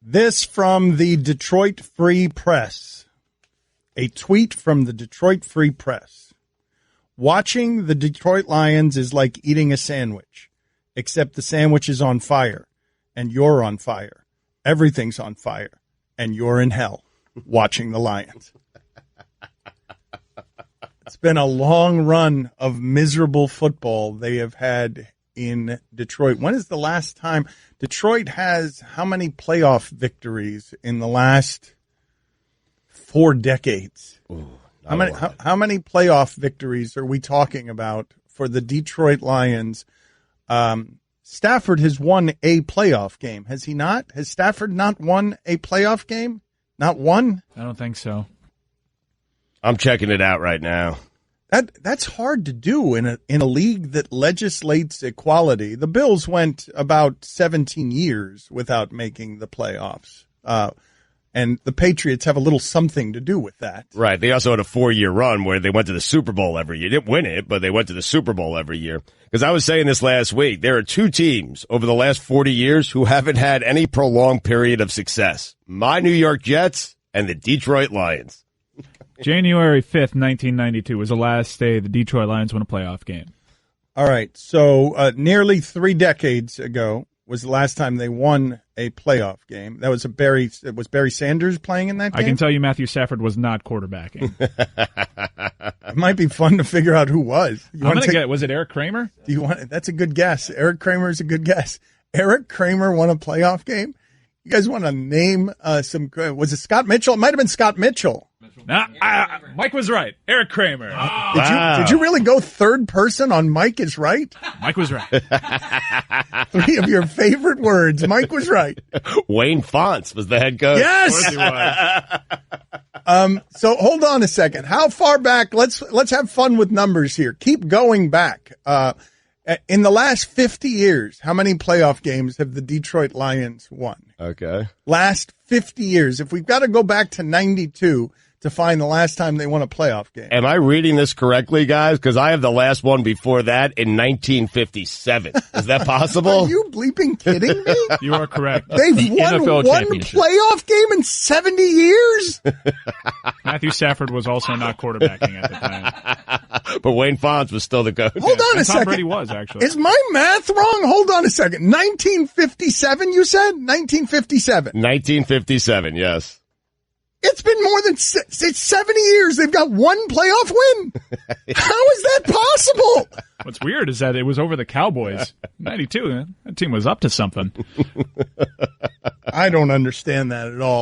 This from the Detroit Free Press. A tweet from the Detroit Free Press. Watching the Detroit Lions is like eating a sandwich, except the sandwich is on fire, and you're on fire. Everything's on fire, and you're in hell watching the Lions. It's been a long run of miserable football they have had in Detroit. When is the last time? Detroit has how many playoff victories in the last 4 decades? Ooh, how many playoff victories are we talking about for the Detroit Lions? Stafford has won a playoff game, has he not? Has Stafford not won a playoff game? Not one? I don't think so. I'm checking it out right now. That's hard to do in a league that legislates equality. The Bills went about 17 years without making the playoffs. And the Patriots have a little something to do with that. Right. They also had a 4-year run where they went to the Super Bowl every year. They didn't win it, but they went to the Super Bowl every year. Because I was saying this last week, there are 2 teams over the last 40 years who haven't had any prolonged period of success. My New York Jets and the Detroit Lions. January 5th, 1992 was the last day the Detroit Lions won a playoff game. All right. So nearly 3 decades ago was the last time they won a playoff game. That was was Barry Sanders playing in that game? I can tell you Matthew Stafford was not quarterbacking. It might be fun to figure out who was. I'm going to get, was it Eric Kramer? That's a good guess. Eric Kramer is a good guess. Eric Kramer won a playoff game? You guys want to name was it Scott Mitchell? It might have been Scott Mitchell. Mike was right. Eric Kramer. Did you really go third person on Mike is right? Mike was right. 3 of your favorite words. Mike was right. Wayne Fonts was the head coach. Yes. Of course he was. So hold on a second. How far back? Let's have fun with numbers here. Keep going back. In the last 50 years, how many playoff games have the Detroit Lions won? Okay. Last 50 years. If we've got to go back to 92 to find the last time they won a playoff game. Am I reading this correctly, guys? Because I have the last one before that in 1957. Is that possible? Are you bleeping kidding me? You are correct. They've won NFL one championship. playoff game in 70 years? Matthew Stafford was also not quarterbacking at the time. But Wayne Fonts was still the coach. Hold on a And Tom second. Brady was, actually. Is my math wrong? Hold on a second. 1957, you said? 1957. 1957, yes. It's been more than 70 years. They've got one playoff win. How is that possible? What's weird is that it was over the Cowboys. 92, that team was up to something. I don't understand that at all.